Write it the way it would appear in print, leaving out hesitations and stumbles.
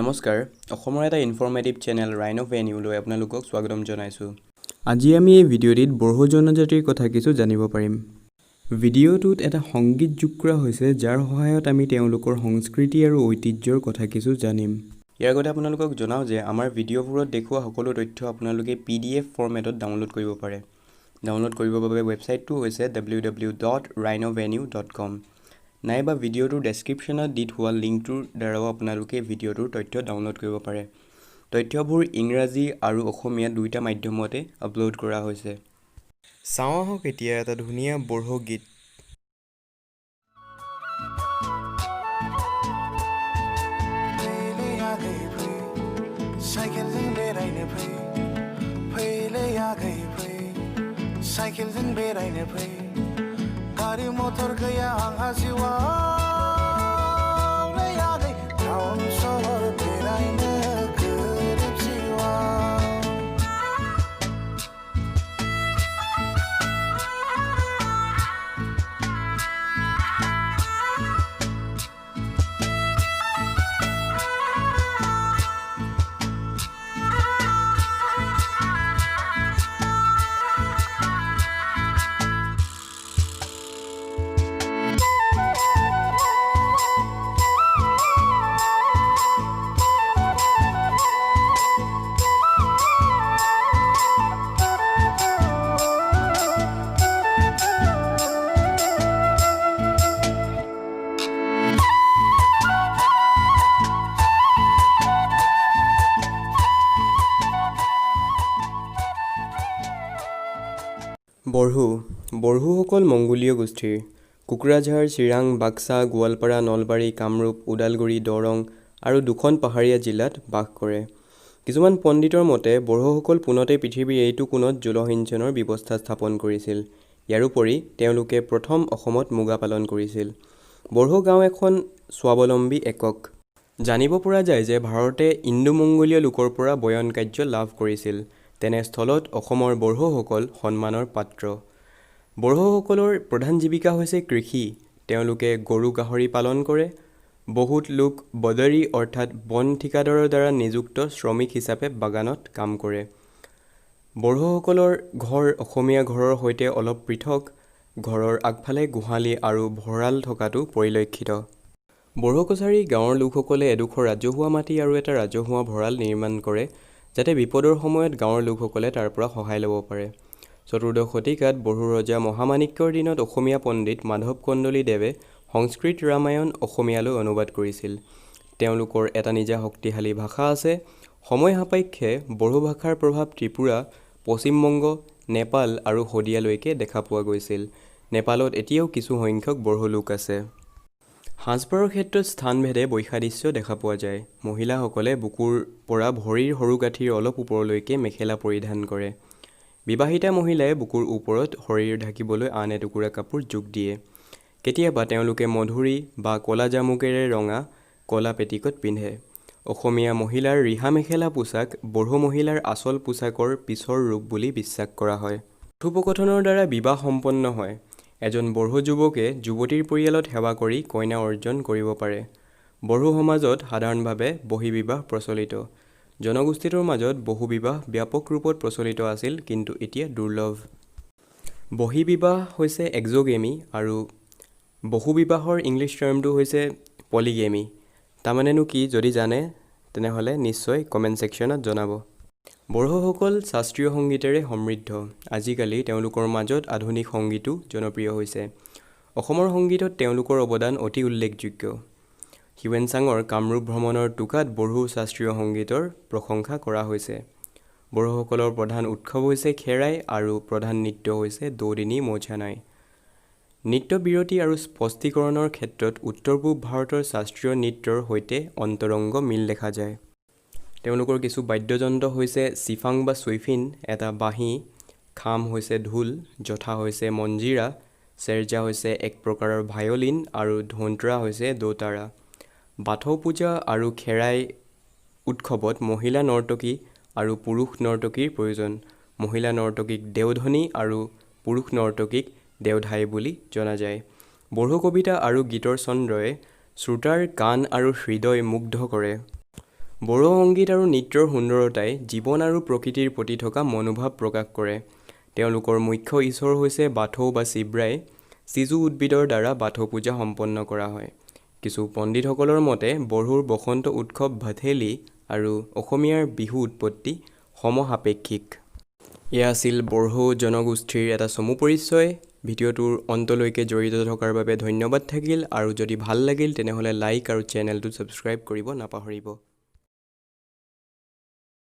নমস্কাৰ অসমৰ এটা ইনফৰমেটিভ চেনেল rhinovenue লৈ আপোনালোকক স্বাগতম জনাইছো। আজি আমি এই ভিডিঅ'টিত বড়ো জনজাতিৰ কথা কিছু জানিব পাৰিম। ভিডিঅ'টোত এটা সংগীত যোগ কৰা হৈছে যাৰ সহায়ত আমি তেওঁলোকৰ সংস্কৃতি আৰু ঐতিহ্যৰ কথা কিছু জানিম। ইয়াৰ আগতে আপোনালোকক জনাও যে আমাৰ ভিডিঅ'বোৰত দেখুওৱা সকলো তথ্য আপোনালোকে PDF ফৰ্মেটত ডাউনলোড কৰিব পাৰে। ডাউনলোড কৰিবৰ বাবে ৱেবছাইটটো হৈছে www.rhinovenue.com। নাইবা ভিডিঅ'টোৰ ডেছক্ৰিপশ্যনত দি থোৱা লিংকটোৰ দ্বাৰাও আপোনালোকে ভিডিঅ'টোৰ তথ্য ডাউনলোড কৰিব পাৰে। তথ্যবোৰ ইংৰাজী আৰু অসমীয়া দুইটা মাধ্যমতে আপলোড কৰা হৈছে। চাওঁ আহক এতিয়া এটা ধুনীয়া বড়ো গীত। साइकेलजों बेरायनो फै गारि मटर गैया आंहा जिउआव नै आगै टाउन सहर बेरायनो गोरिब जिउआव বড়োসকল মংগোলীয় গোষ্ঠীৰ কোকৰাঝাৰ, চিৰাং, বাক্সা, গোৱালপাৰা, নলবাৰী, কামৰূপ, ওদালগুৰি, দৰং আৰু দুখন পাহাৰীয়া জিলাত বাস কৰে। কিছুমান পণ্ডিতৰ মতে বড়োসকল পোনতে পৃথিৱীৰ এইটো কোণত জলসিঞ্চনৰ ব্যৱস্থা স্থাপন কৰিছিল। ইয়াৰোপৰি তেওঁলোকে প্ৰথম অসমত মুগা পালন কৰিছিল। বড়ো গাঁও এখন স্বাৱলম্বী একক। জানিব পৰা যায় যে ভাৰতে ইণ্ডো মংগোলীয় লোকৰ পৰা বয়ন কাৰ্য লাভ কৰিছিল। তেনেস্থলত অসমৰ বড়োসকল সন্মানৰ পাত্ৰ। বড়োসকলৰ প্ৰধান জীৱিকা হৈছে কৃষি। তেওঁলোকে গৰু গাহৰি পালন কৰে। বহুত লোক বদৰী অৰ্থাৎ বন ঠিকাদাৰৰ দ্বাৰা নিযুক্ত শ্ৰমিক হিচাপে বাগানত কাম কৰে। বড়োসকলৰ ঘৰ অসমীয়া ঘৰৰ সৈতে অলপ পৃথক। ঘৰৰ আগফালে গোহালি আৰু ভঁৰাল থকাটো পৰিলক্ষিত। বড়ো কছাৰী গাঁৱৰ লোকসকলে এডোখৰ ৰাজহুৱা মাটি আৰু এটা ৰাজহুৱা ভঁৰাল নিৰ্মাণ কৰে যাতে বিপদৰ সময়ত গাঁৱৰ লোকসকলে তাৰ পৰা সহায় ল'ব পাৰে। চতুৰ্দশ শতিকাত বড়ো ৰজা মহামাণিক্যৰ দিনত অসমীয়া পণ্ডিত মাধৱ কন্দলীদেৱে সংস্কৃত ৰামায়ণ অসমীয়ালৈ অনুবাদ কৰিছিল। তেওঁলোকৰ এটা নিজা শক্তিশালী ভাষা আছে। সময় সাপেক্ষে বড়ো ভাষাৰ প্ৰভাৱ ত্ৰিপুৰা, পশ্চিমবংগ, নেপাল আৰু শদিয়ালৈকে দেখা পোৱা গৈছিল। নেপালত এতিয়াও কিছু সংখ্যক বড়ো লোক আছে। সাজপাৰৰ ক্ষেত্ৰত স্থানভেদে বৈসাদৃশ্য দেখা পোৱা যায়। মহিলাসকলে বুকুৰ পৰা ভৰিৰ সৰুগাঁঠিৰ অলপ ওপৰলৈকে মেখেলা পৰিধান কৰে। বিবাহিতা মহিলাই বুকুৰ ওপৰত শৰীৰ ঢাকিবলৈ আন এটুকুৰা কাপোৰ যোগ দিয়ে। কেতিয়াবা তেওঁলোকে মধুৰি বা ক'লা জামুকেৰে ৰঙা ক'লা পেটিকোট পিন্ধে। অসমীয়া মহিলাৰ ৰিহা মেখেলা পোছাক বড়ো মহিলাৰ আচল পোছাকৰ পিছৰ ৰূপ বুলি বিশ্বাস কৰা হয়। কথোপকথনৰ দ্বাৰা বিবাহ সম্পন্ন হয়। এজন বড়ো যুৱকে যুৱতীৰ পৰিয়ালত সেৱা কৰি কইনা অৰ্জন কৰিব পাৰে। বড়ো সমাজত সাধাৰণভাৱে বহিবিবাহ প্ৰচলিত। জনগোষ্ঠীটোৰ মাজত বহুবিবাহ ব্যাপক ৰূপত প্ৰচলিত আছিল কিন্তু এতিয়া দুৰ্লভ। বহিবিবাহ হৈছে এক্সোগেমি আৰু বহুবিবাহৰ ইংলিছ টাৰ্মটো হৈছে পলিগেমি। তাৰমানেনো কি যদি জানে তেনেহ'লে নিশ্চয় কমেণ্ট ছেকশ্যনত জনাব। বড়োসকল শাস্ত্ৰীয় সংগীতেৰে সমৃদ্ধ। আজিকালি তেওঁলোকৰ মাজত আধুনিক সংগীতো জনপ্ৰিয় হৈছে। অসমৰ সংগীতত তেওঁলোকৰ অৱদান অতি উল্লেখযোগ্য। হিউৱেন-চাঙৰ কামৰূপ ভ্ৰমণৰ টোকাত বড়ো শাস্ত্ৰীয় সংগীতৰ প্ৰশংসা কৰা হৈছে। বড়োসকলৰ প্ৰধান উৎসৱ হৈছে খেৰাই আৰু প্ৰধান নৃত্য হৈছে দৌদিনী মৌচানাই। নৃত্য বিৰতি আৰু স্পষ্টীকৰণৰ ক্ষেত্ৰত উত্তৰ পূব ভাৰতৰ শাস্ত্ৰীয় নৃত্যৰ সৈতে অন্তৰংগ মিল দেখা যায়। তেওঁলোকৰ কিছু বাদ্যযন্ত্ৰ হৈছে চিফাং বা চুইফিন এটা বাঁহী, খাম হৈছে ঢোল, জথা হৈছে মঞ্জিৰা, চেৰজা হৈছে এক প্ৰকাৰৰ ভায়লিন আৰু ধোন্ত্ৰা হৈছে দোতাৰা। বাথৌ পূজা আৰু খেৰাই উৎসৱত মহিলা নৰ্তকী আৰু পুৰুষ নৰ্তকীৰ প্ৰয়োজন। মহিলা নৰ্তকীক দেওধনী আৰু পুৰুষ নৰ্তকীক দেওধাই বুলি জনা যায়। বড়ো কবিতা আৰু গীতৰ ছন্দই শ্ৰোতাৰ কাণ আৰু হৃদয় মুগ্ধ কৰে। বড়ো সংগীত আৰু নৃত্যৰ সুন্দৰতাই জীৱন আৰু প্ৰকৃতিৰ প্ৰতি থকা মনোভাৱ প্ৰকাশ কৰে। তেওঁলোকৰ মুখ্য ঈশ্বৰ হৈছে বাথৌ বা শিৱৰাই। চিজু উদ্ভিদৰ দ্বাৰা বাথৌ পূজা সম্পন্ন কৰা হয়। কিছু পণ্ডিতসকলৰ মতে বড়োৰ বসন্ত উৎসৱ ভাথেলি আৰু অসমীয়াৰ বিহু উৎপত্তি সমসাপেক্ষিক। এয়া আছিল বড়ো জনগোষ্ঠীৰ এটা চমু পৰিচয়। ভিডিঅ'টোৰ অন্তলৈকে জড়িত থকাৰ বাবে ধন্যবাদ থাকিল আৰু যদি ভাল লাগিল তেনেহ'লে লাইক আৰু চেনেলটো ছাবস্ক্ৰাইব কৰিব নাপাহৰিব।